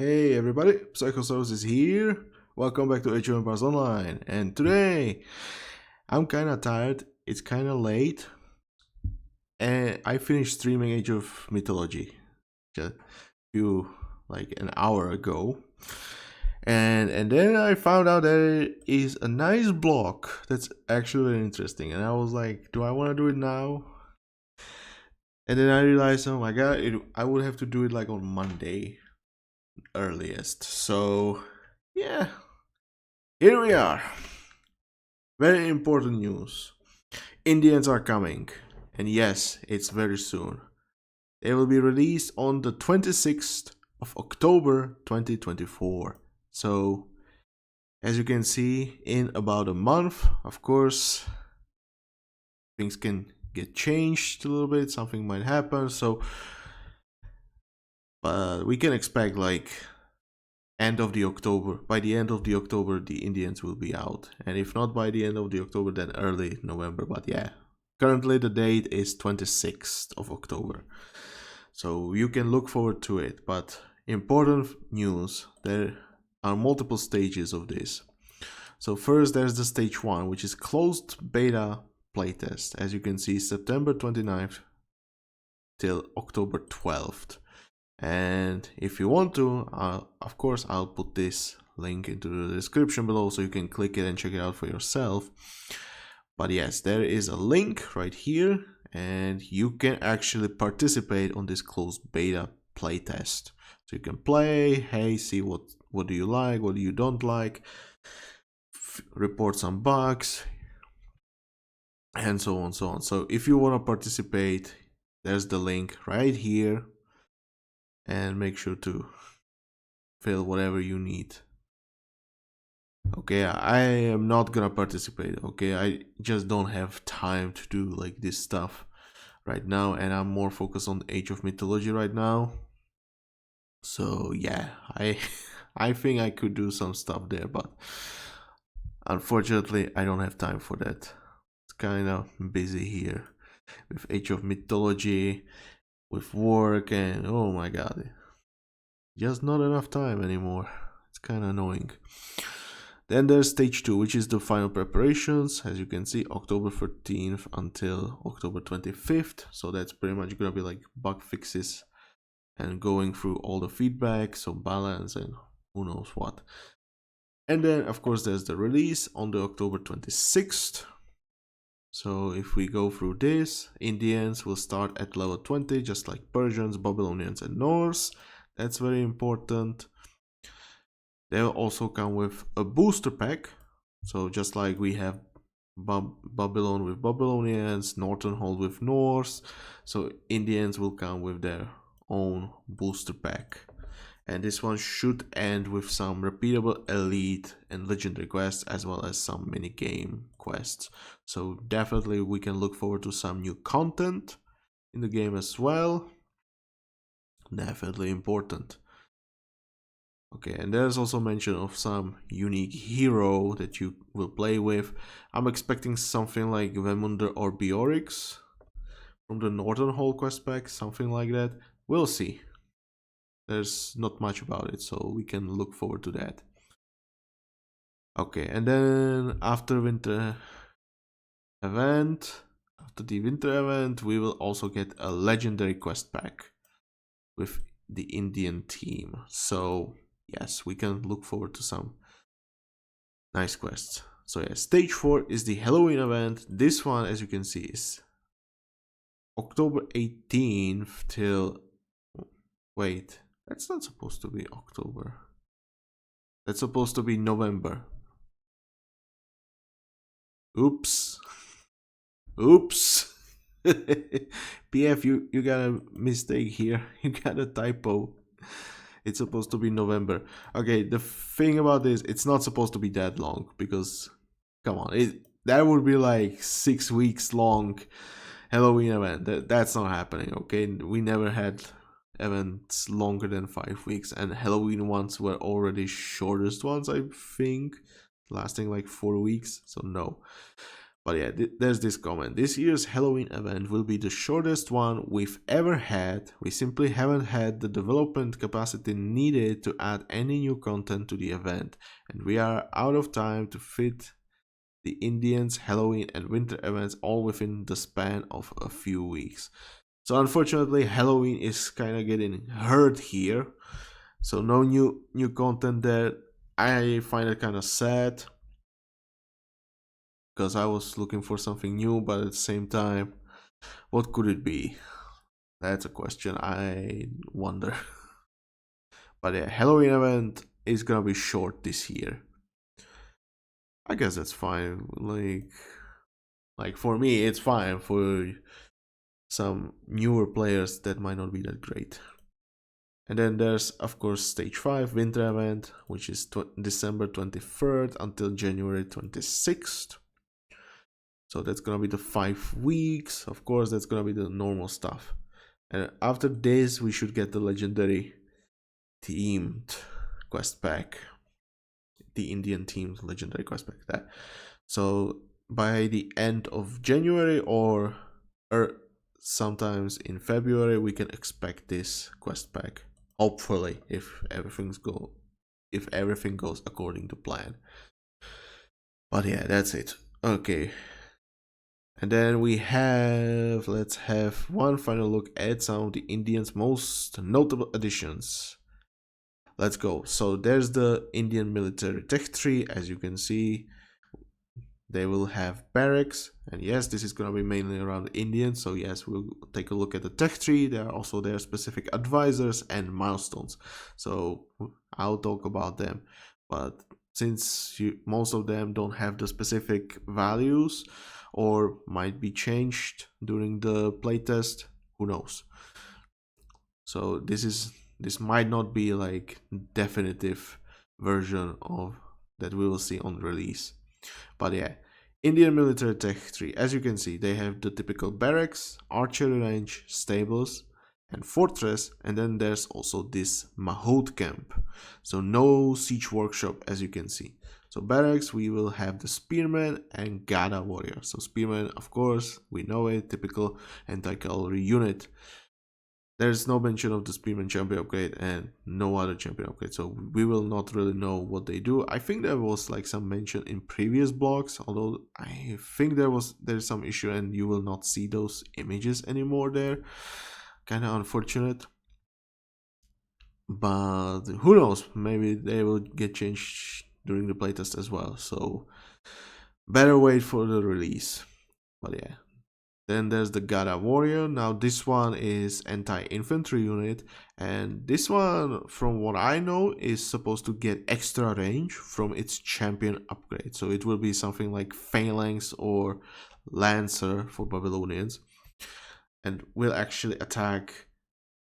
Hey everybody, Psychosaurus is here. Welcome back to Age of Empires Online. And today, I'm kinda tired, it's kinda late, and I finished streaming Age of Mythology just like an hour ago. And then I found out there is a nice block that's actually very interesting. And I was like, do I wanna do it now? And then I realized, oh my god, I would have to do it like on Monday earliest. So yeah, here we are. Very important news. Indians are coming. And yes, it's very soon. They will be released on the 26th of October 2024. So, as you can see, in about a month, of course, things can get changed a little bit, something might happen. So, but we can expect like end of the October. By the end of the October, the Indians will be out, and if not by the end of the October, then early November. But yeah, currently the date is 26th of October, so you can look forward to it. But important news: there are multiple stages of this. So first, there's the stage 1, which is closed beta playtest. As you can see, September 29th till October 12th. And if you want to, of course, I'll put this link into the description below so you can click it and check it out for yourself. But yes, there is a link right here, and you can actually participate on this closed beta playtest. So you can play, hey, see what do you like, what do you don't like, report some bugs, and so on, so on. So if you want to participate, there's the link right here. And make sure to fill whatever you need. Okay, I am not gonna participate. Okay, I just don't have time to do like this stuff right now, and I'm more focused on Age of Mythology right now. So yeah, I I think I could do some stuff there, but unfortunately I don't have time for that. It's kind of busy here with Age of Mythology, with work, and oh my god, just not enough time anymore. It's kind of annoying. Then there's stage 2, which is the final preparations. As you can see, October 13th until October 25th. So that's pretty much gonna be like bug fixes and going through all the feedback, so balance and who knows what. And then of course there's the release on the October 26th. So if we go through this, Indians will start at level 20, just like Persians, Babylonians, and Norse. That's very important. They will also come with a booster pack. So just like we have Babylon with Babylonians, Northern Hold with Norse, so Indians will come with their own booster pack. And this one should end with some repeatable elite and legendary quests, as well as some mini game quests. So definitely we can look forward to some new content in the game as well. Definitely important. Okay, and there's also mention of some unique hero that you will play with. I'm expecting something like Vemunder or Biorix from the Northern Hall quest pack, something like that. We'll see. There's not much about it, so we can look forward to that. Okay, and then after the winter event, we will also get a legendary quest pack with the Indian team. So yes, we can look forward to some nice quests. So yeah, stage 4 is the Halloween event. This one, as you can see, is October 18th till... Wait, that's not supposed to be October. That's supposed to be November. Oops. Oops. PF, you got a mistake here. You got a typo. It's supposed to be November. Okay, the thing about this, it's not supposed to be that long because, come on, that would be like 6 weeks long Halloween event. That's not happening. Okay, we never had events longer than 5 weeks, and Halloween ones were already shortest ones, I think, lasting like 4 weeks. So no. But yeah, there's this comment. This year's Halloween event will be the shortest one we've ever had. We simply haven't had the development capacity needed to add any new content to the event, and we are out of time to fit the Indians' Halloween and winter events all within the span of a few weeks. So unfortunately, Halloween is kind of getting hurt here. So no new content there. I find it kind of sad because I was looking for something new, but at the same time, what could it be? That's a question I wonder. But yeah, Halloween event is gonna be short this year. I guess that's fine. Like for me, it's fine. For some newer players, that might not be that great. And then there's, of course, Stage 5 Winter Event, which is December 23rd until January 26th. So that's gonna be the 5 weeks. Of course, that's gonna be the normal stuff. And after this, we should get the legendary themed quest pack. The Indian themed legendary quest pack. That. So by the end of January or sometimes in February, we can expect this quest pack. Hopefully, if everything goes according to plan. But yeah, that's it. Okay. And then let's have one final look at some of the Indians' most notable additions. Let's go. So there's the Indian military tech tree. As you can see, they will have barracks, and yes, this is going to be mainly around Indians. So yes, we'll take a look at the tech tree. There are also their specific advisors and milestones. So I'll talk about them, but since most of them don't have the specific values or might be changed during the playtest, who knows? So this might not be like definitive version of that we will see on release. But yeah, Indian military tech tree. As you can see, they have the typical barracks, archery range, stables, and fortress. And then there's also this Mahout camp. So no siege workshop, as you can see. So barracks, we will have the spearman and Gada warrior. So spearman, of course, we know it, typical anti-cavalry unit. There's no mention of the Spearman champion upgrade and no other champion upgrade, so we will not really know what they do. I think there was like some mention in previous blogs, although I think there's some issue and you will not see those images anymore there. Kind of unfortunate. But who knows, maybe they will get changed during the playtest as well, so better wait for the release. But yeah. Then there's the Gada Warrior. Now this one is anti-infantry unit, and this one, from what I know, is supposed to get extra range from its champion upgrade. So it will be something like Phalanx or Lancer for Babylonians, and will actually attack.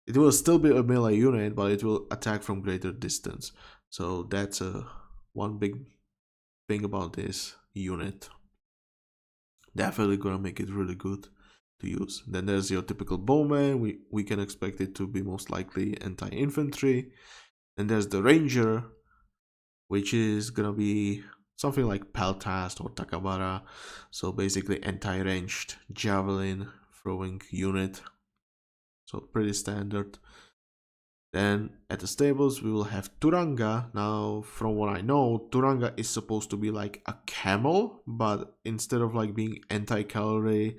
It will still be a melee unit, but it will attack from greater distance. So that's one big thing about this unit. Definitely gonna make it really good to use. Then there's your typical bowman. We can expect it to be most likely anti-infantry. And there's the ranger, which is gonna be something like Peltast or Takabara. So basically anti-ranged javelin throwing unit. So pretty standard. Then at the stables we will have Turanga. Now from what I know, Turanga is supposed to be like a camel, but instead of like being anti-cavalry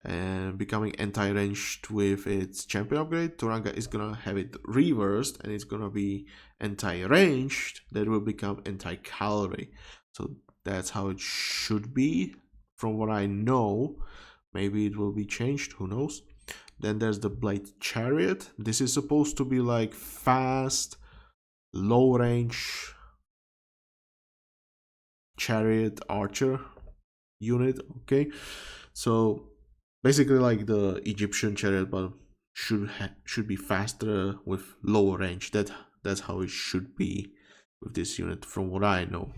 and becoming anti-ranged with its champion upgrade, Turanga is gonna have it reversed and it's gonna be anti-ranged that will become anti-cavalry. So that's how it should be from what I know. Maybe it will be changed, who knows. Then there's the Blade Chariot. This is supposed to be like fast, low range chariot archer unit. Okay, so basically like the Egyptian chariot, but should be faster with lower range. That's how it should be with this unit, from what I know.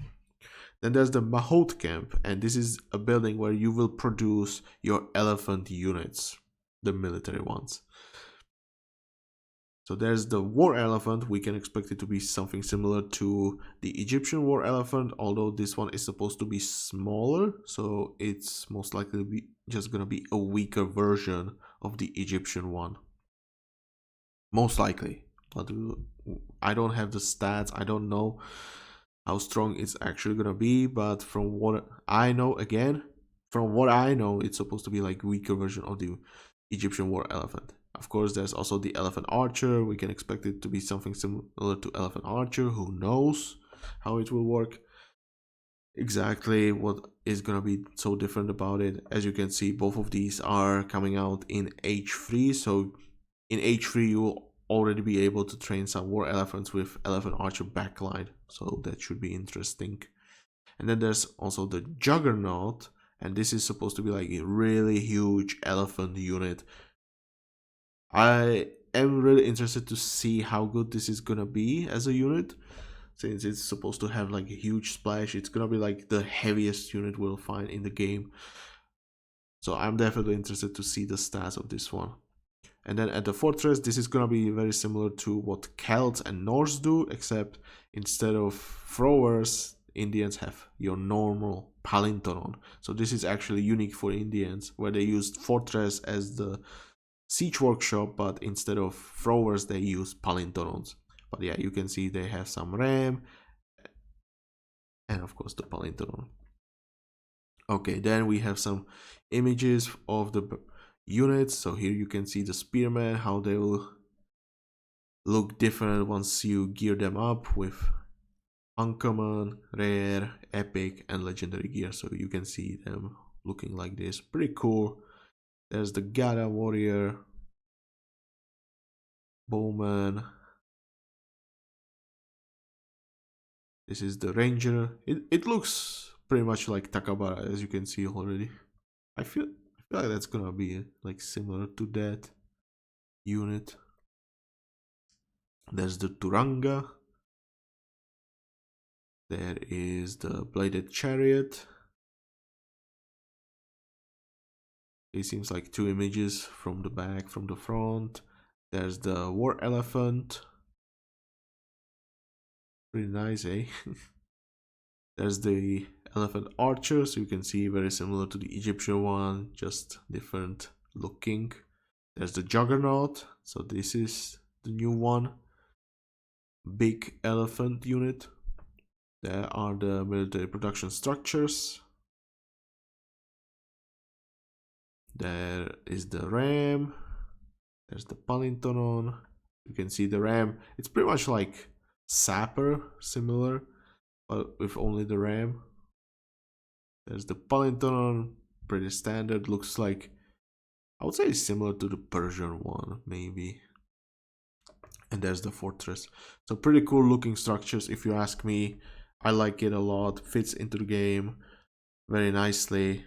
Then there's the Mahout camp, and this is a building where you will produce your elephant units, the military ones. So there's the war elephant. We can expect it to be something similar to the Egyptian war elephant, although this one is supposed to be smaller, so it's most likely just gonna be a weaker version of the Egyptian one. Most likely. But I don't have the stats. I don't know how strong it's actually gonna be, but from what I know, it's supposed to be like weaker version of the Egyptian war elephant. Of course, there's also the elephant archer. We can expect it to be something similar to elephant archer. Who knows how it will work? Exactly what is gonna be so different about it. As you can see, both of these are coming out in H3. So in H3, you will already be able to train some war elephants with elephant archer backline. So that should be interesting. And then there's also the Juggernaut, and this is supposed to be like a really huge elephant unit. I am really interested to see how good this is gonna be as a unit, since it's supposed to have like a huge splash. It's gonna be like the heaviest unit we'll find in the game. So I'm definitely interested to see the stats of this one. And then at the fortress, this is gonna be very similar to what Celts and Norse do, except instead of throwers, Indians have your normal palintoron. So this is actually unique for Indians, where they used fortress as the siege workshop, but instead of throwers, they use palintorons. But yeah, you can see they have some ram, and of course the palintoron. Okay, then we have some images of the units. So here you can see the spearmen, how they will look different once you gear them up with uncommon, rare, epic, and legendary gear. So you can see them looking like this. Pretty cool. There's the Gada warrior, bowman. This is the ranger. It looks pretty much like Takabara, as you can see already. I feel like that's gonna be like similar to that unit. There's the Turanga. There is the bladed chariot. It seems like two images from the back, from the front. There's the war elephant. Pretty nice, eh? There's the elephant archer, so you can see very similar to the Egyptian one, just different looking. There's the juggernaut, so this is the new one. Big elephant unit. There are the military production structures. There is the ram. There's the palintoron. You can see the ram. It's pretty much like sapper, similar, but with only the ram. There's the palintoron, pretty standard. Looks like, I would say it's similar to the Persian one, maybe. And there's the fortress. So pretty cool looking structures, if you ask me. I like it a lot. Fits into the game very nicely.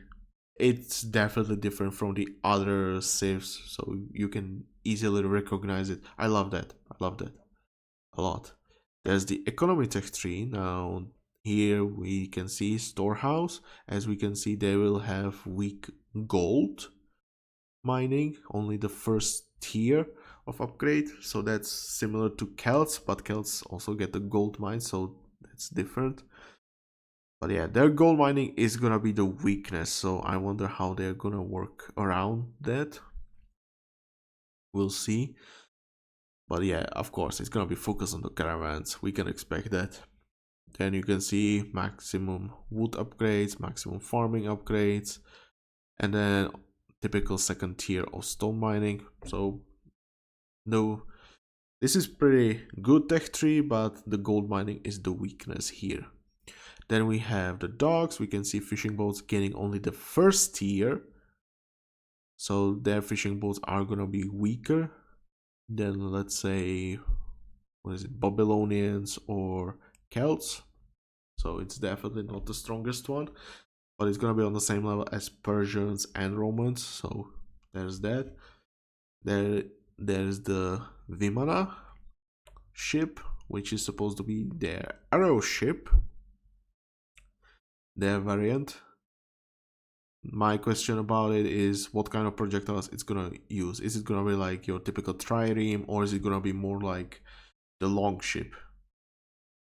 It's definitely different from the other civs, so you can easily recognize it. I love that. I love that a lot. There's the economy tech tree. Now here we can see storehouse. As we can see, they will have weak gold mining, only the first tier of upgrade. So that's similar to Celts, but Celts also get the gold mine, so that's different. But yeah, their gold mining is gonna be the weakness, so I wonder how they're gonna work around that. We'll see. But yeah, of course, it's gonna be focused on the caravans. We can expect that. Then you can see maximum wood upgrades, maximum farming upgrades, and then typical second tier of stone mining. So no, this is pretty good tech tree, but the gold mining is the weakness here. Then we have the docks. We can see fishing boats getting only the first tier. So their fishing boats are gonna be weaker than, let's say, what is it, Babylonians or Celts. So it's definitely not the strongest one, but it's gonna be on the same level as Persians and Romans. So there's that. There's the Vimana ship, which is supposed to be their arrow ship, their variant. My question about it is what kind of projectiles it's gonna use. Is it gonna be like your typical trireme, or is it gonna be more like the long ship?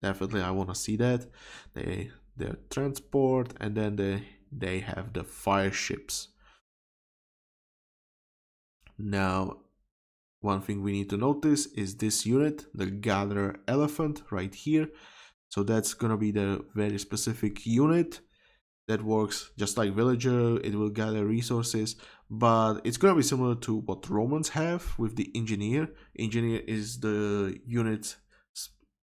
Definitely, I want to see that. Their transport, and then they have the fire ships. Now, one thing we need to notice is this unit, the Gatherer Elephant, right here. So that's gonna be the very specific unit that works just like Villager. It will gather resources, but it's gonna be similar to what Romans have with the Engineer. Engineer is the unit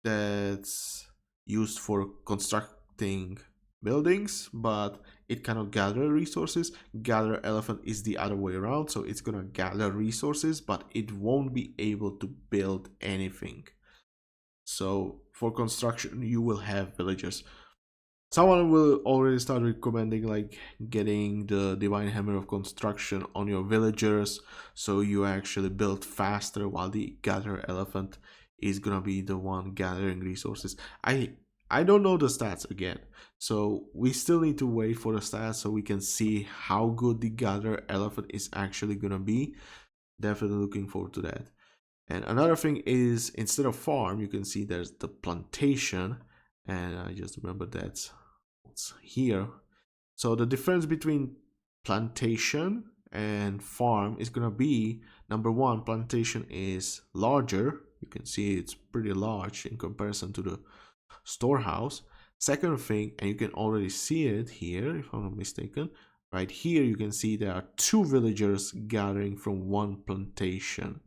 that's used for constructing buildings, but it cannot gather resources. Gather Elephant is the other way around, so it's gonna gather resources, but it won't be able to build anything. So for construction, you will have villagers. Someone will already start recommending like getting the Divine Hammer of Construction on your villagers, so you actually build faster, while the Gather Elephant is gonna be the one gathering resources. I don't know the stats again, so we still need to wait for the stats so we can see how good the Gather Elephant is actually gonna be. Definitely looking forward to that. And another thing is, instead of farm, you can see there's the plantation, and I just remember that's what's here. So the difference between plantation and farm is gonna be, number one, plantation is larger. You can see it's pretty large in comparison to the storehouse. Second thing, and you can already see it here if I'm not mistaken, right here you can see there are two villagers gathering from one plantation.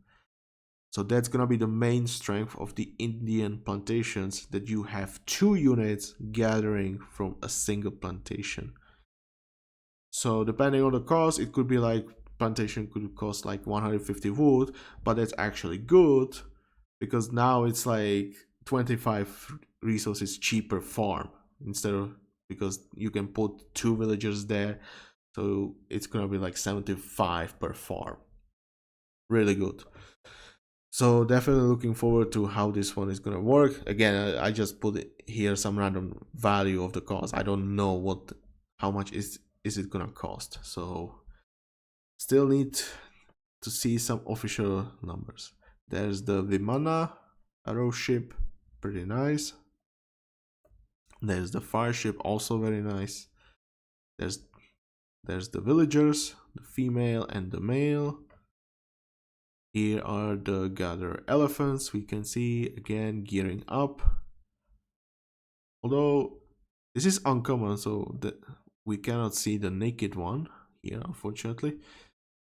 So that's gonna be the main strength of the Indian plantations, that you have two units gathering from a single plantation. So depending on the cost, it could be like plantation could cost like 150 wood, but that's actually good because now it's like 25 resources cheaper farm, instead of, because you can put two villagers there, so it's gonna be like 75 per farm. Really good. So definitely looking forward to how this one is gonna work. Again, I just put it here some random value of the cost. I don't know how much is it gonna cost. So still need to see some official numbers. There's the Vimana arrow ship, pretty nice. There's the fire ship, also very nice. There's the villagers, the female and the male. Here are the Gather Elephants. We can see again gearing up. Although this is uncommon, so that we cannot see the naked one here, unfortunately.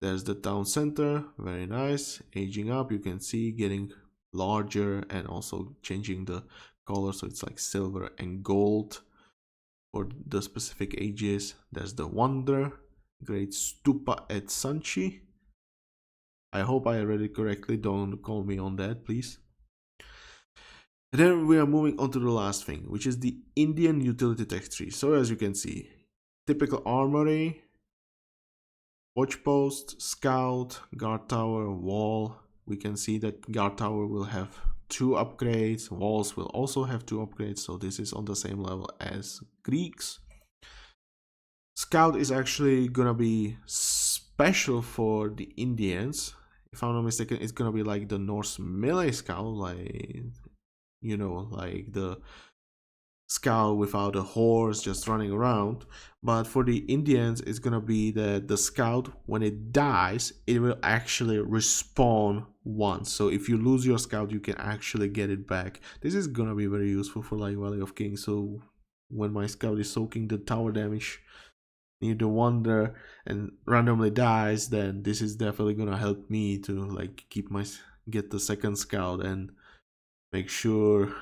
There's the town center, very nice. Aging up, you can see getting larger and also changing the color, so it's like silver and gold for the specific ages. There's the Wonder, Great Stupa at Sanchi. I hope I read it correctly, don't call me on that, please. And then we are moving on to the last thing, which is the Indian utility text tree. So as you can see, typical armory, watch post, scout, guard tower, wall. We can see that guard tower will have 2 upgrades, walls will also have 2 upgrades, so this is on the same level as Greeks. Scout is actually gonna be special for the Indians. If I'm not mistaken, it's gonna be like the Norse melee scout, like, you know, like the scout without a horse just running around. But for the Indians, it's gonna be that the scout, when it dies, it will actually respawn once. So if you lose your scout, you can actually get it back. This is gonna be very useful for like Valley of Kings. So when my scout is soaking the tower damage near the Wonder and randomly dies, then this is definitely gonna help me to like get the second scout and make sure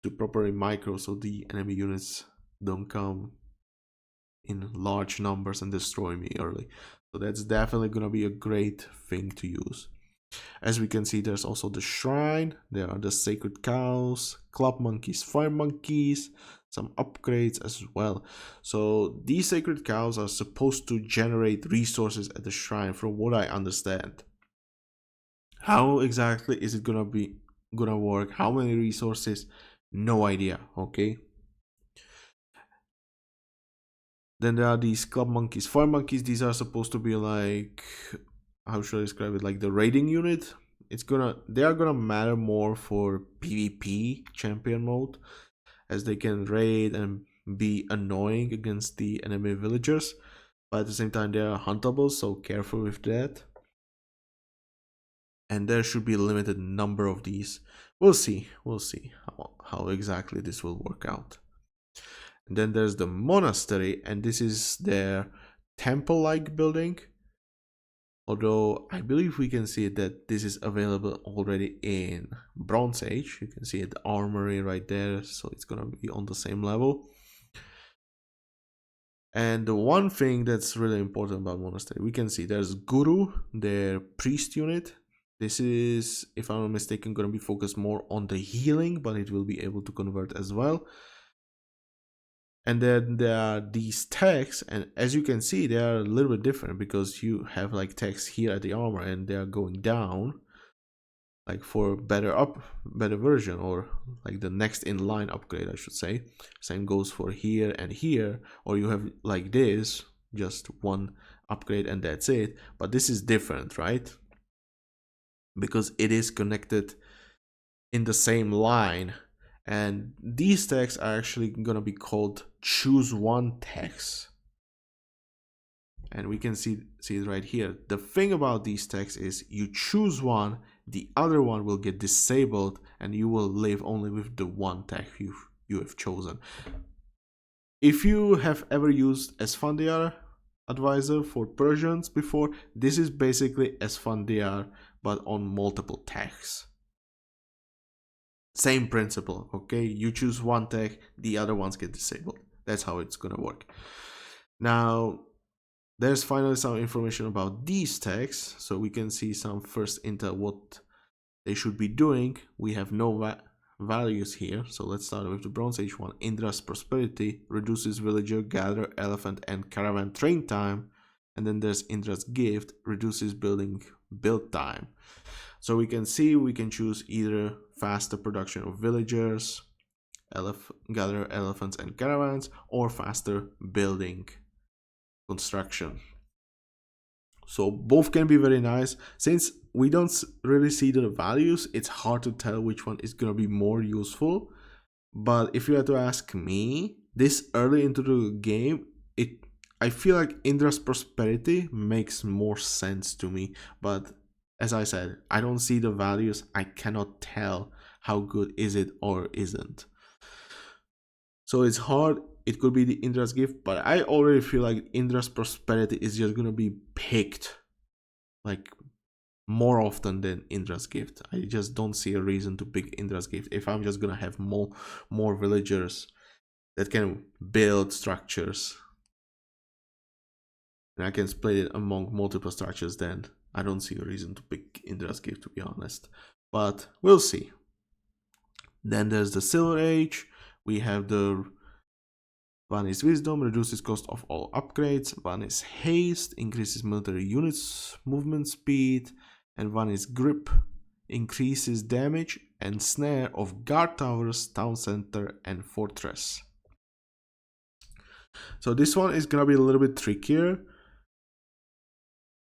to properly micro so the enemy units don't come in large numbers and destroy me early. So that's definitely gonna be a great thing to use. As we can see, there's also the shrine, there are the sacred cows, club monkeys, fire monkeys, some upgrades as well. So these sacred cows are supposed to generate resources at the shrine, from what I understand. How exactly is it gonna work? How many resources? No idea, okay? Then there are these club monkeys, fire monkeys. These are supposed to be like, how should I describe it? Like the raiding unit. They are gonna matter more for PvP champion mode, as they can raid and be annoying against the enemy villagers. But at the same time, they are huntable, so careful with that. And there should be a limited number of these. We'll see how exactly this will work out. And then there's the monastery, and this is their temple-like building. Although I believe we can see that this is available already in Bronze Age. You can see the armory right there, so it's gonna be on the same level. And the one thing that's really important about monastery, we can see there's Guru, their priest unit. This is, if I'm not mistaken, gonna be focused more on the healing, but it will be able to convert as well. And then there are these tags, and as you can see, they are a little bit different because you have like tags here at the armor and they are going down, like for better version, or like the next in line upgrade, I should say. Same goes for here and here, or you have like this, just one upgrade and that's it. But this is different, right? Because it is connected in the same line. And these tags are actually gonna be called choose one tags. And we can see it right here. The thing about these tags is you choose one, the other one will get disabled, and you will live only with the one tag you have chosen. If you have ever used Esfandiar Advisor for Persians before, this is basically Esfandiar but on multiple tags. Same principle, okay? You choose one tag, the other ones get disabled. That's how it's gonna work. Now, there's finally some information about these tags, so we can see some first intel what they should be doing. We have no values here, so let's start with the Bronze Age one. Indra's Prosperity reduces villager, gather, elephant, and caravan train time. And then there's Indra's Gift, reduces build time. So we can see we can choose either faster production of villagers, gather elephants and caravans, or faster building construction. So both can be very nice. Since we don't really see the values, it's hard to tell which one is gonna be more useful. But if you had to ask me, this early into the game, I feel like Indra's Prosperity makes more sense to me. But as I said, I don't see the values. I cannot tell how good is it or isn't. So it's hard. It could be the Indra's Gift, but I already feel like Indra's Prosperity is just gonna be picked like more often than Indra's Gift. I just don't see a reason to pick Indra's Gift if I'm just gonna have more villagers that can build structures. And I can split it among multiple structures, then I don't see a reason to pick Indra's Gift, to be honest. But we'll see. Then there's the Silver Age. We have the Vani's Wisdom, reduces cost of all upgrades. Vani's Haste, increases military units movement speed. And Vani's Grip, increases damage and snare of guard towers, town center, and fortress. So this one is gonna be a little bit trickier.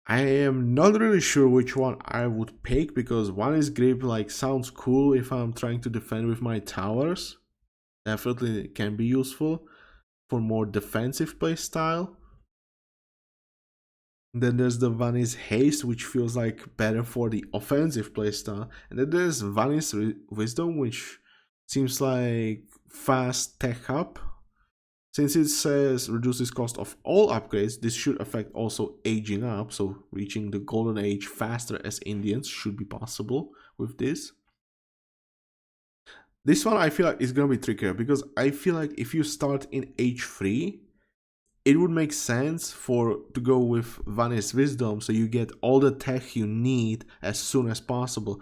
I am not really sure which one I would pick, because Vani's Grip like sounds cool if I'm trying to defend with my towers. Definitely can be useful for more defensive play style. Then there's the Vani's Haste, which feels like better for the offensive playstyle. And then there's Vani's Wisdom, which seems like fast tech up. Since it says reduces cost of all upgrades, this should affect also aging up, so reaching the golden age faster as Indians should be possible with this. This one I feel like is gonna be trickier, because I feel like if you start in age 3, it would make sense to go with Vani's Wisdom, so you get all the tech you need as soon as possible.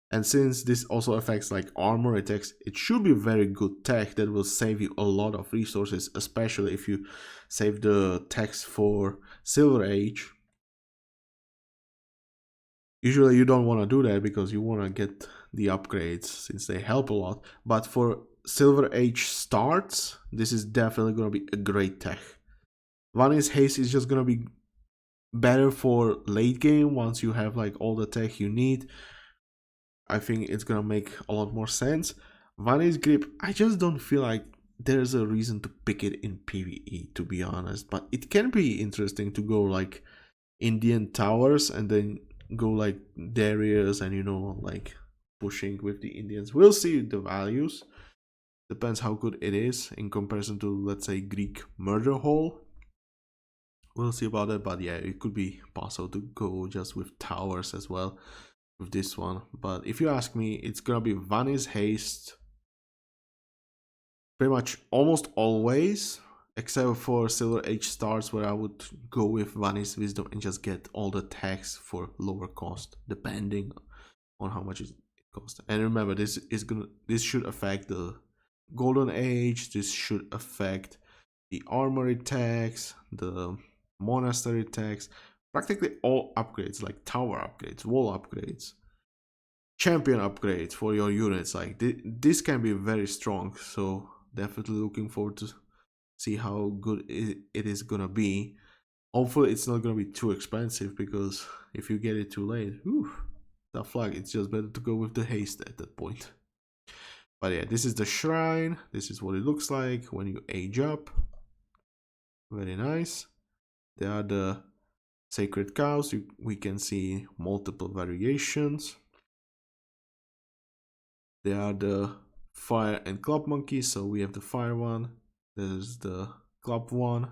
And since this also affects like armor attacks, it should be very good tech that will save you a lot of resources, especially if you save the techs for Silver Age. Usually you don't want to do that because you want to get the upgrades since they help a lot. But for Silver Age starts, this is definitely going to be a great tech. Vanish Haste is just gonna be better for late game once you have like all the tech you need. I think it's gonna make a lot more sense. Vanish Grip, I just don't feel like there's a reason to pick it in PvE, to be honest. But it can be interesting to go like Indian towers and then go like Darius and like pushing with the Indians. We'll see the values. Depends how good it is in comparison to, let's say, Greek Murder Hall. We'll see about that, but yeah, it could be possible to go just with towers as well with this one. But if you ask me, it's gonna be Vanish Haste pretty much almost always, except for Silver Age starts, where I would go with Vanish Wisdom and just get all the tags for lower cost, depending on how much it costs. And remember, this should affect the Golden Age. This should affect the armory tags, the monastery tags, practically all upgrades, like tower upgrades, wall upgrades, champion upgrades for your units. Like this can be very strong, so definitely looking forward to see how good it is gonna be. Hopefully it's not gonna be too expensive, because if you get it too late, tough luck. It's just better to go with the haste at that point. But yeah, this is the shrine. This is what it looks like when you age up. Very nice. There are the sacred cows. We can see multiple variations. There are the fire and club monkeys. So we have the fire one. There's the club one.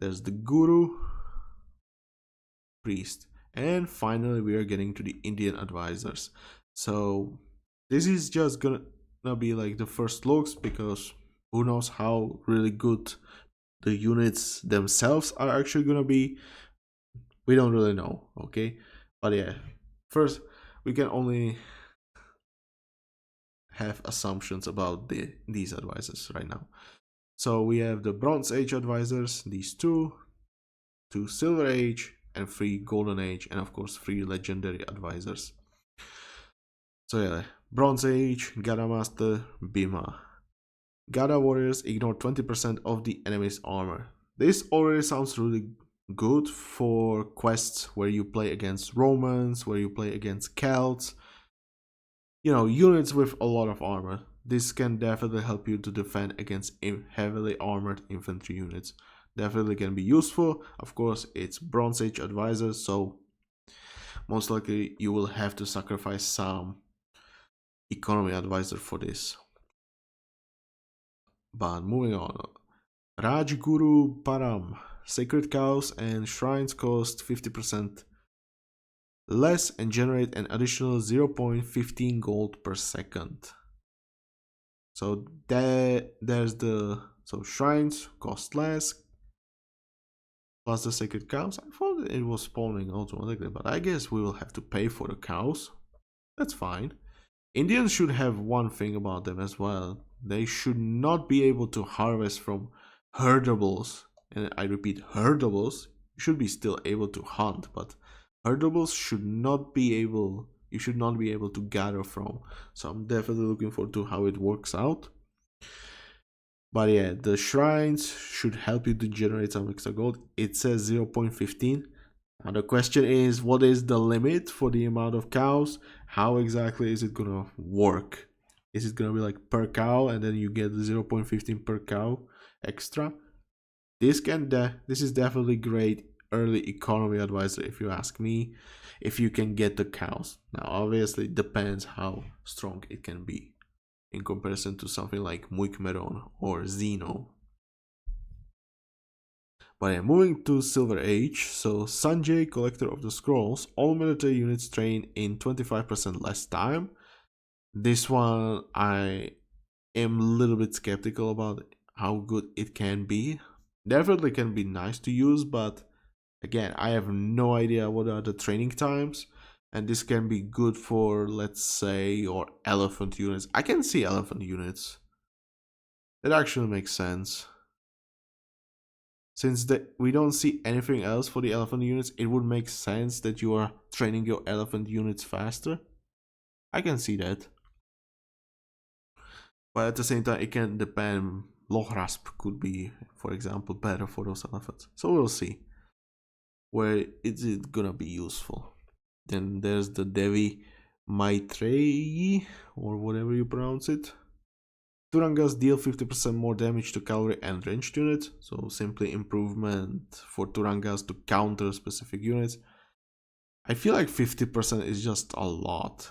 There's the guru, priest. And finally, we are getting to the Indian advisors. So this is just gonna be like the first looks, because who knows how really good the units themselves are actually gonna be. We don't really know, okay? But yeah, first we can only have assumptions about these advisors right now. So we have the Bronze Age advisors, these two Silver Age, and 3 Golden Age, and of course 3 Legendary advisors. So yeah, Bronze Age, Gada Master, Bhima. Gada warriors ignore 20% of the enemy's armor. This already sounds really good for quests where you play against Romans, where you play against Celts. Units with a lot of armor. This can definitely help you to defend against heavily armored infantry units. Definitely can be useful. Of course, it's Bronze Age advisors, so most likely you will have to sacrifice some economy advisor for this. But moving on. Rajguru Param. Sacred cows and shrines cost 50% less and generate an additional 0.15 gold per second. So there's shrines cost less, plus the sacred cows. I thought it was spawning automatically, but I guess we will have to pay for the cows. That's fine. Indians should have one thing about them as well. They should not be able to harvest from herdables. And I repeat, herdables. You should be still able to hunt, but herdables should not be able, you should not be able to gather from. So I'm definitely looking forward to how it works out. But yeah, the shrines should help you to generate some extra gold. It says 0.15. Now the question is, what is the limit for the amount of cows? How exactly is it gonna work? Is it gonna be like per cow and then you get 0.15 per cow extra? This is definitely great early economy advisor, if you ask me, if you can get the cows. Now obviously it depends how strong it can be in comparison to something like Muikmeron or Zeno. But yeah, moving to Silver Age, so Sanjay, Collector of the Scrolls, all military units train in 25% less time. This one I am a little bit skeptical about how good it can be. Definitely can be nice to use, but again, I have no idea what are the training times, and this can be good for, let's say, your elephant units. I can see elephant units. It actually makes sense. Since we don't see anything else for the elephant units, it would make sense that you are training your elephant units faster. I can see that. But at the same time, it can depend Lohrasp could be, for example, better for those elephants. So we'll see where is it gonna be useful. Then there's the Devi Maitreyi, or whatever you pronounce it. Turangas deal 50% more damage to cavalry and ranged units, so simply improvement for Turangas to counter specific units. I feel like 50% is just a lot.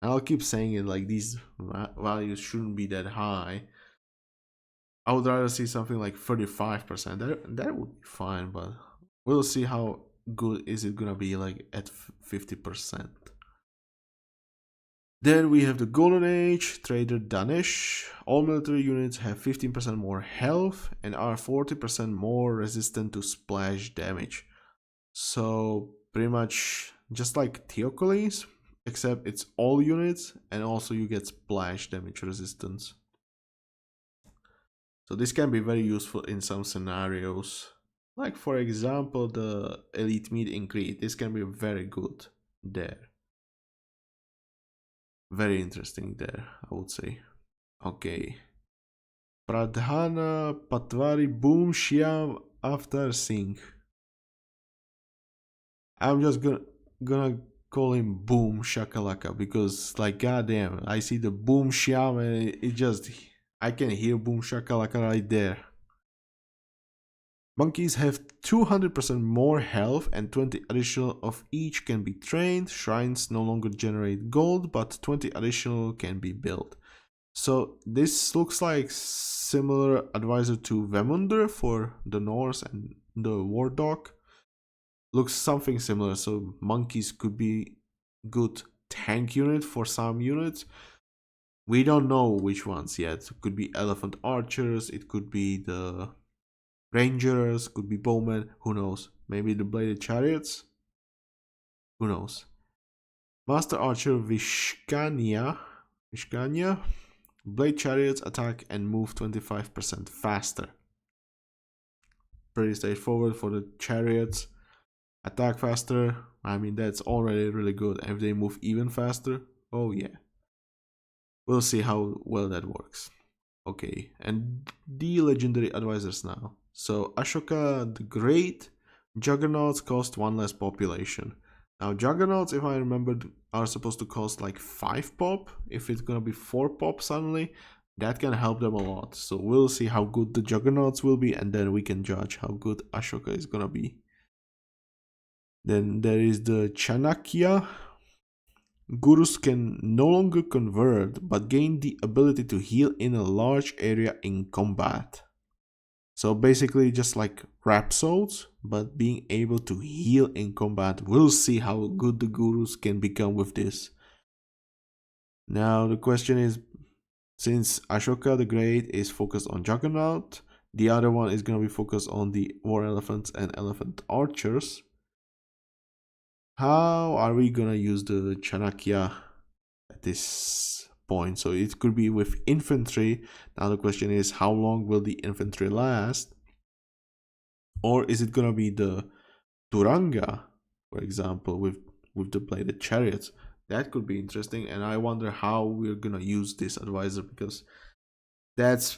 And I'll keep saying it, like these values shouldn't be that high. I would rather see something like 35%. That would be fine, but we'll see how good is it gonna be like at 50%. Then we have the Golden Age, Trader Danish. All military units have 15% more health and are 40% more resistant to splash damage. So pretty much just like Theocles, except it's all units and also you get splash damage resistance. So this can be very useful in some scenarios. Like for example the Elite Meat in Crete. This can be very good there. Very interesting there, I would say. Okay. Pradhana Patwari Boom Shyam After Singh. I'm just gonna call him Boom Shakalaka because, like, goddamn, I see the Boom Shyam and it just, I can hear Boom Shakalaka right there. Monkeys have 200% more health and 20 additional of each can be trained. Shrines no longer generate gold, but 20 additional can be built. So this looks like similar advisor to Vemunder for the Norse and the War Dog. Looks something similar, so monkeys could be good tank unit for some units. We don't know which ones yet. It could be elephant archers, it could be the rangers, could be bowmen, who knows? Maybe the bladed chariots? Who knows? Master archer Vishkanya. Blade chariots attack and move 25% faster. Pretty straightforward for the chariots. Attack faster. I mean, that's already really good. If they move even faster, oh yeah. We'll see how well that works. Okay, and the legendary advisors now. So Ashoka the Great, Juggernauts cost 1 less population. Now Juggernauts, if I remember, are supposed to cost like 5 pop. If it's gonna be 4 pop suddenly, that can help them a lot. So we'll see how good the Juggernauts will be, and then we can judge how good Ashoka is gonna be. Then there is the Chanakya. Gurus can no longer convert, but gain the ability to heal in a large area in combat. So basically just like Rhapsodes, but being able to heal in combat. We'll see how good the Gurus can become with this. Now the question is, since Ashoka the Great is focused on Juggernaut, the other one is going to be focused on the War Elephants and Elephant Archers. How are we gonna use the Chanakya at this point? So it could be with infantry. Now the question is, how long will the infantry last? Or is it gonna be the Turanga, for example, with the bladed chariots? That could be interesting, and I wonder how we're gonna use this advisor, because that's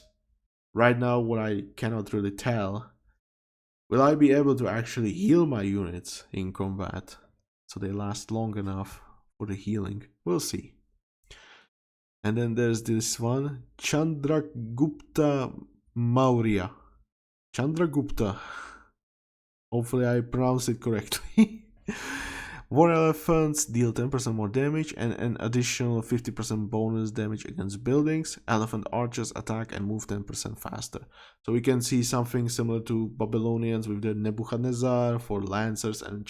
right now what I cannot really tell. Will I be able to actually heal my units in combat so they last long enough for the healing? We'll see. And then there's this one, Chandragupta Maurya. Chandragupta. Hopefully I pronounced it correctly. War elephants deal 10% more damage and an additional 50% bonus damage against buildings. Elephant archers attack and move 10% faster. So we can see something similar to Babylonians with the Nebuchadnezzar for lancers and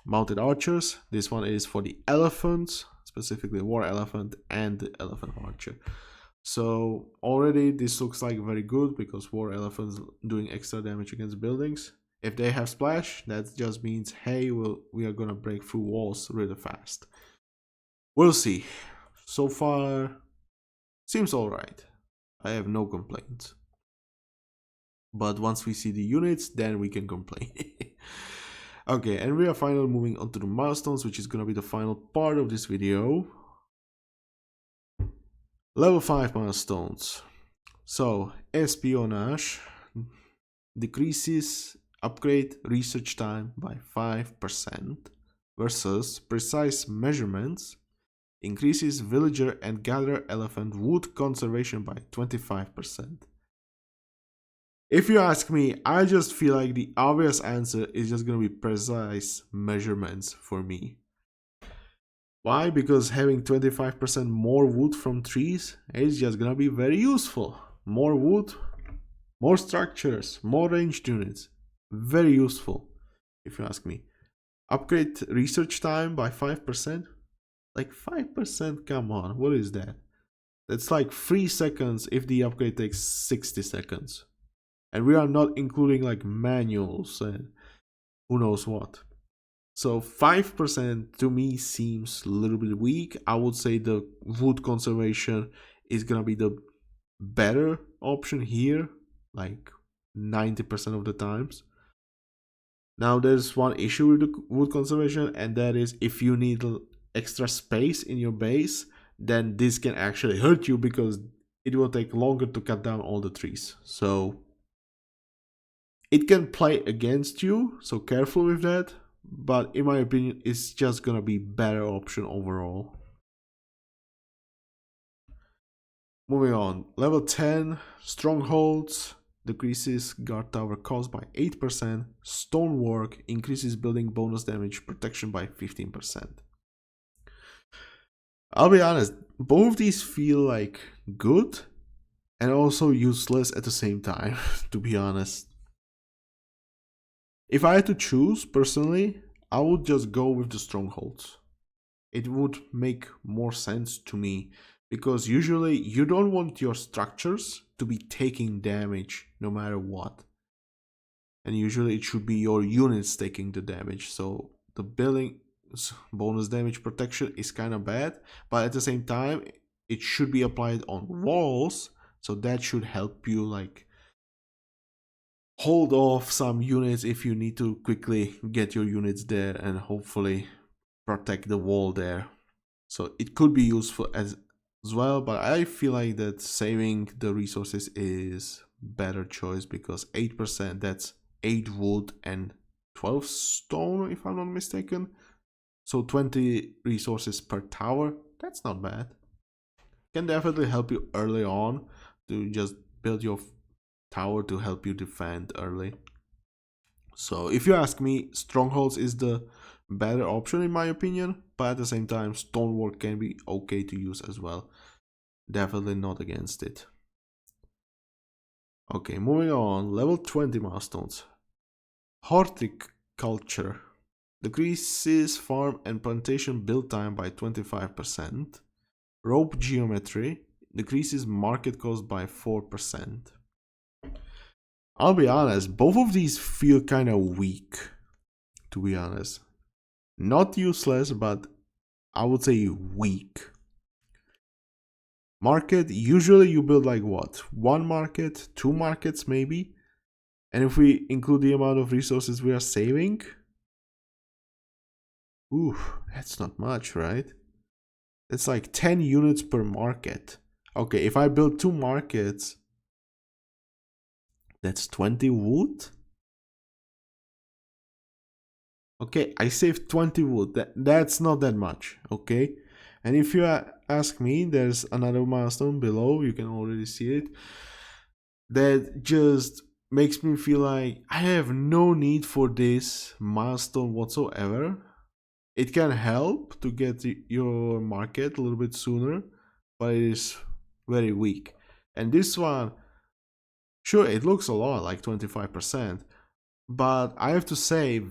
mounted archers. This one is for the elephants, specifically war elephant and the elephant archer. So already this looks like very good, because war elephants doing extra damage against buildings. If they have splash, that just means, hey, we are gonna break through walls really fast. We'll see. So far, seems alright. I have no complaints. But once we see the units, then we can complain. Okay, and we are finally moving on to the milestones, which is gonna be the final part of this video. Level 5 milestones. So espionage decreases upgrade research time by 5% versus precise measurements increases villager and gatherer elephant wood conservation by 25%. If you ask me, I just feel like the obvious answer is just gonna be precise measurements for me. Why? Because having 25% more wood from trees is just gonna be very useful. More wood, more structures, more ranged units. Very useful, if you ask me. Upgrade research time by 5%? Like 5%, come on, what is that? That's like 3 seconds if the upgrade takes 60 seconds. And we are not including like manuals and who knows what. So 5% to me seems a little bit weak. I would say the wood conservation is gonna be the better option here, like 90% of the times. Now there's one issue with the wood conservation, and that is if you need extra space in your base, then this can actually hurt you because it will take longer to cut down all the trees. So it can play against you, so careful with that. But in my opinion, it's just gonna be better option overall. Moving on, level 10, strongholds decreases guard tower cost by 8%, stonework increases building bonus damage protection by 15%. I'll be honest, both these feel like good and also useless at the same time, to be honest. If I had to choose, personally, I would just go with the strongholds. It would make more sense to me because usually you don't want your structures to be taking damage no matter what. And usually it should be your units taking the damage. So the building bonus damage protection is kind of bad, but at the same time, it should be applied on walls. So that should help you like hold off some units if you need to quickly get your units there and hopefully protect the wall there. So it could be useful as well, but I feel like that saving the resources is better choice because 8%, that's 8 wood and 12 stone if I'm not mistaken. So 20 resources per tower, that's not bad. Can definitely help you early on to just build your tower to help you defend early. So if you ask me, strongholds is the better option in my opinion, but at the same time stonework can be okay to use as well. Definitely not against it. Okay, moving on, level 20 milestones. Horticulture decreases farm and plantation build time by 25%. Rope geometry decreases market cost by 4%. I'll be honest, both of these feel kind of weak, to be honest. Not useless, but I would say weak. Market, usually you build like what? 1 market, 2 markets maybe? And if we include the amount of resources we are saving, ooh, that's not much, right? It's like 10 units per market. Okay, if I build 2 markets, that's 20 wood. Okay, I saved 20 wood. That's not that much, okay? And if you ask me, there's another milestone below. You can already see it. That just makes me feel like I have no need for this milestone whatsoever. It can help to get your market a little bit sooner, but it is very weak. And this one, sure, it looks a lot, like 25%, but I have to say,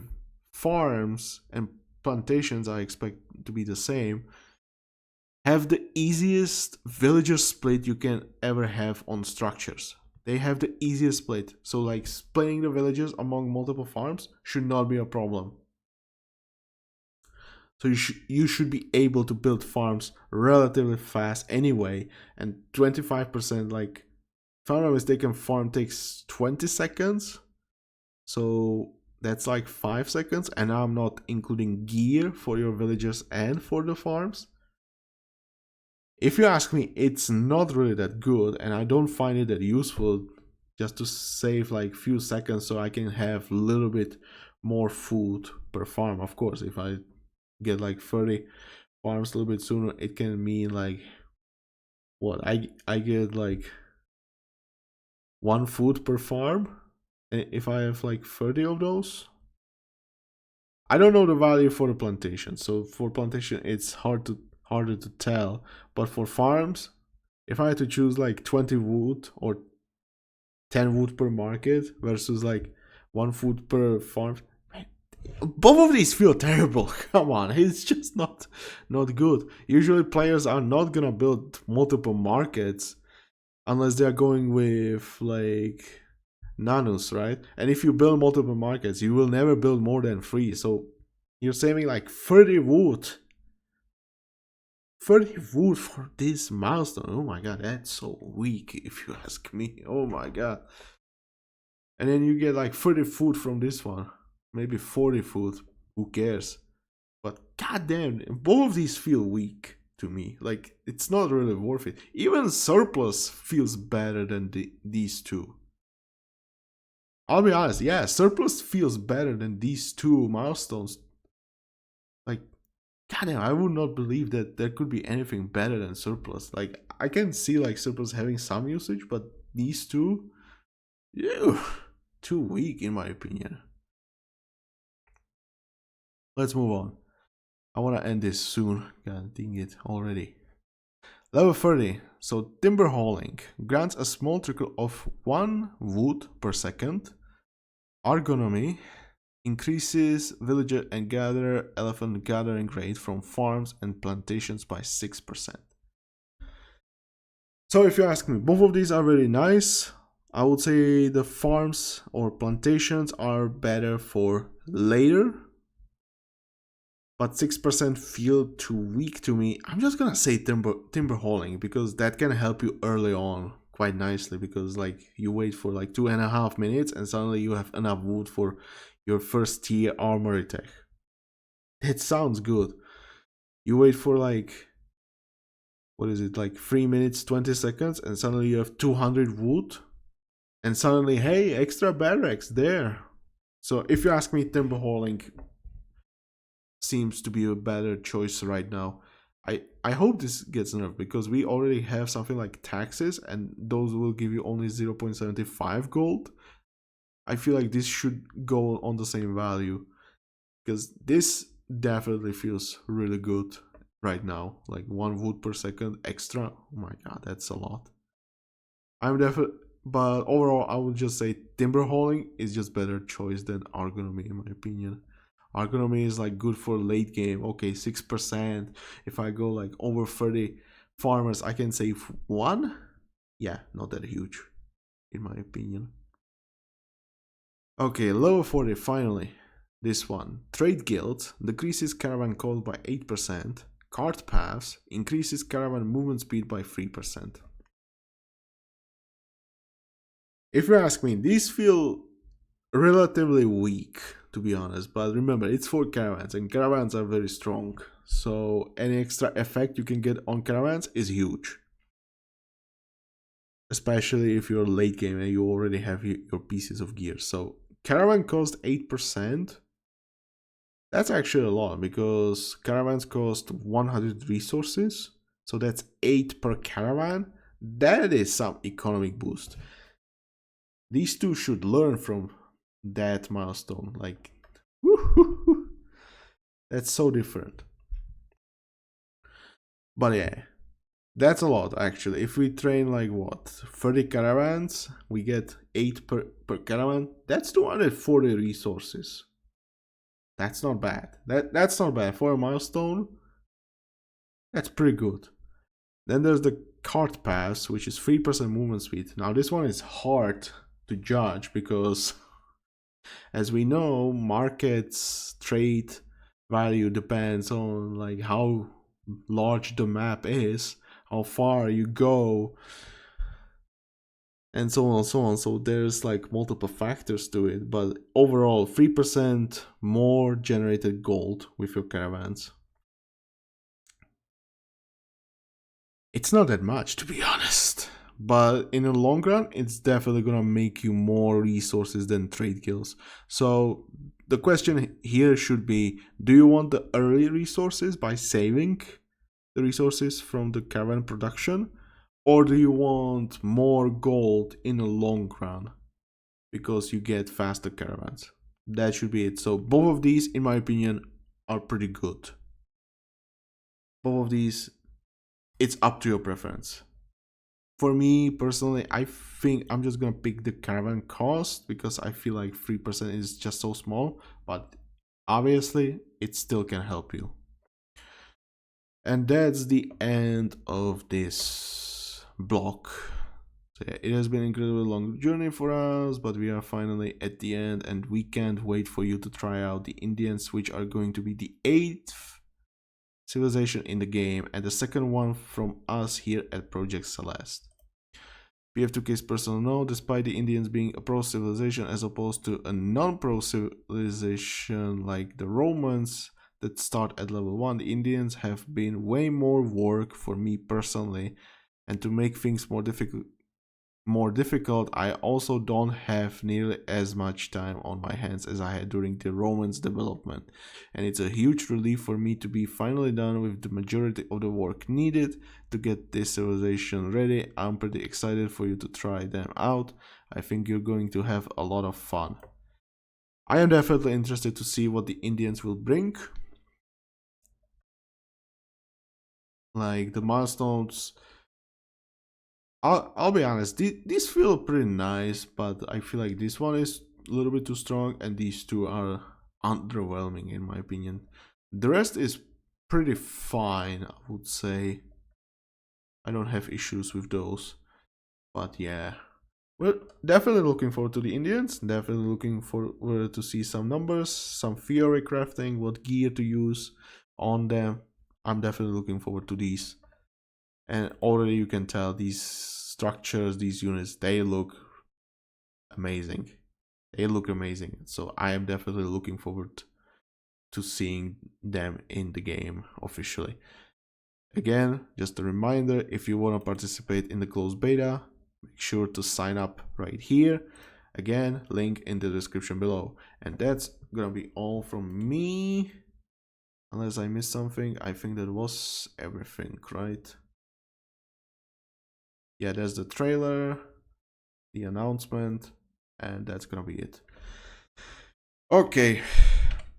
farms and plantations, I expect to be the same, have the easiest villager split you can ever have on structures. They have the easiest split. So like splitting the villages among multiple farms should not be a problem. So you should be able to build farms relatively fast anyway. And 25%, like, if I'm not mistaken, farm takes 20 seconds. So that's like 5 seconds. And now I'm not including gear for your villagers and for the farms. If you ask me, it's not really that good, and I don't find it that useful just to save like few seconds so I can have a little bit more food per farm. Of course, if I get like 30 farms a little bit sooner, it can mean like what I get like 1 food per farm if I have like 30 of those. I don't know the value for the plantation, so for plantation it's harder to tell. But for farms, if I had to choose like 20 wood or 10 wood per market versus like 1 food per farm, both of these feel terrible. Come on, it's just not good. Usually players are not gonna build multiple markets unless they're going with like nanus, right? And if you build multiple markets, you will never build more than 3. So you're saving like 30 wood. 30 wood for this milestone. Oh my god, that's so weak if you ask me. Oh my god. And then you get like 30 food from this one. Maybe 40 food. Who cares? But goddamn, both of these feel weak to me. Like, it's not really worth it. Even surplus feels better than these two. I'll be honest, yeah, surplus feels better than these two milestones. Like, goddamn, I would not believe that there could be anything better than surplus. Like, I can see like surplus having some usage, but these two, ew, too weak in my opinion. Let's move on. I want to end this soon. God dang it already. Level 30. So timber hauling grants a small trickle of 1 wood per second. Ergonomy increases villager and gatherer elephant gathering rate from farms and plantations by 6%. So if you ask me, both of these are very nice. I would say the farms or plantations are better for later, but 6% feel too weak to me. I'm just gonna say timber hauling because that can help you early on quite nicely, because like you wait for like 2.5 minutes and suddenly you have enough wood for your first tier armory tech. It sounds good. You wait for like, what is it, like 3 minutes 20 seconds and suddenly you have 200 wood, and suddenly, hey, extra barracks there. So if you ask me, timber hauling seems to be a better choice right now. I hope this gets nerfed because we already have something like taxes and those will give you only 0.75 gold. I feel like this should go on the same value because this definitely feels really good right now. Like 1 wood per second extra. Oh my god, that's a lot. I'm definitely, but overall I would just say timber hauling is just better choice than ergonomy in my opinion. Ergonomy is like good for late game. Okay, 6%. If I go like over 30 farmers, I can save 1. Yeah, not that huge, in my opinion. Okay, level 40, finally. This one. Trade guild decreases caravan cost by 8%. Cart paths increases caravan movement speed by 3%. If you ask me, these feel relatively weak, to be honest, but remember, it's for caravans and caravans are very strong, so any extra effect you can get on caravans is huge, especially if you're late game and you already have your pieces of gear. So caravan cost 8%. That's actually a lot because caravans cost 100 resources, so that's 8 per caravan. That is some economic boost. These two should learn from that milestone. Like, woo-hoo-hoo. That's so different. But yeah, that's a lot actually. If we train like what, 30 caravans, we get 8 per caravan. That's 240 resources. That's not bad. That's not bad for a milestone. That's pretty good. Then there's the cart pass, which is 3% movement speed. Now this one is hard to judge because, as we know, markets trade value depends on like how large the map is, how far you go, and so on and so on. So there's like multiple factors to it, but overall 3% more generated gold with your caravans. It's not that much, to be honest. But in the long run, it's definitely gonna make you more resources than trade kills. So the question here should be, do you want the early resources by saving the resources from the caravan production? Or do you want more gold in the long run? Because you get faster caravans. That should be it. So both of these, in my opinion, are pretty good. Both of these, it's up to your preference. For me personally, I think I'm just gonna pick the caravan cost because I feel like 3% is just so small, but obviously it still can help you. And that's the end of this block. So yeah, it has been an incredibly long journey for us, but we are finally at the end, and we can't wait for you to try out the Indians, which are going to be the 8th civilization in the game and the second one from us here at Project Celeste. PF2K's personal note: despite the Indians being a pro civilization as opposed to a non-pro civilization like the Romans that start at level 1, the Indians have been way more work for me personally, and to make things more difficult, I also don't have nearly as much time on my hands as I had during the Romans development, and it's a huge relief for me to be finally done with the majority of the work needed to get this civilization ready. I'm pretty excited for you to try them out. I think you're going to have a lot of fun. I am definitely interested to see what the Indians will bring. Like the milestones, I'll be honest, these feel pretty nice, but I feel like this one is a little bit too strong and these two are underwhelming in my opinion. The rest is pretty fine, I would say. I don't have issues with those. But yeah, we're definitely looking forward to the Indians, definitely looking forward to see some numbers, some theory crafting, what gear to use on them. I'm definitely looking forward to these. And already you can tell these structures, these units, they look amazing. They look amazing. So I am definitely looking forward to seeing them in the game officially. Again, just a reminder, if you want to participate in the closed beta, make sure to sign up right here. Again, link in the description below. And that's gonna be all from me. Unless I missed something, I think that was everything, right? Yeah, there's the trailer, the announcement, and that's gonna be it. Okay,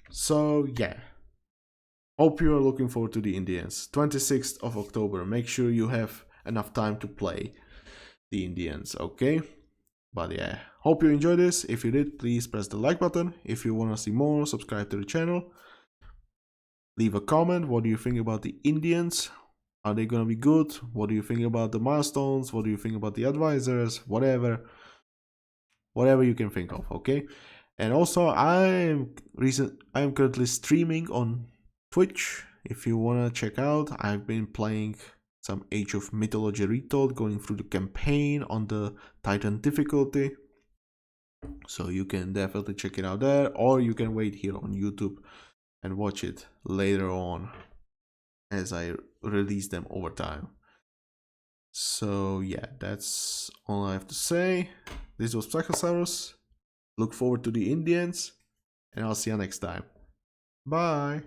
so yeah, hope you are looking forward to the Indians. 26th of October, make sure you have enough time to play the Indians, okay? But yeah, hope you enjoyed this. If you did, please press the like button. If you want to see more, subscribe to the channel. Leave a comment, what do you think about the Indians? Are they gonna be good? What do you think about the milestones? What do you think about the advisors? Whatever you can think of, okay? And also I'm currently streaming on Twitch. If you wanna check out, I've been playing some Age of Mythology Retold, going through the campaign on the Titan difficulty. So you can definitely check it out there, or you can wait here on YouTube and watch it later on as I release them over time. So yeah, that's all I have to say. This was Psychosaurus. Look forward to the Indians, and I'll see you next time. Bye!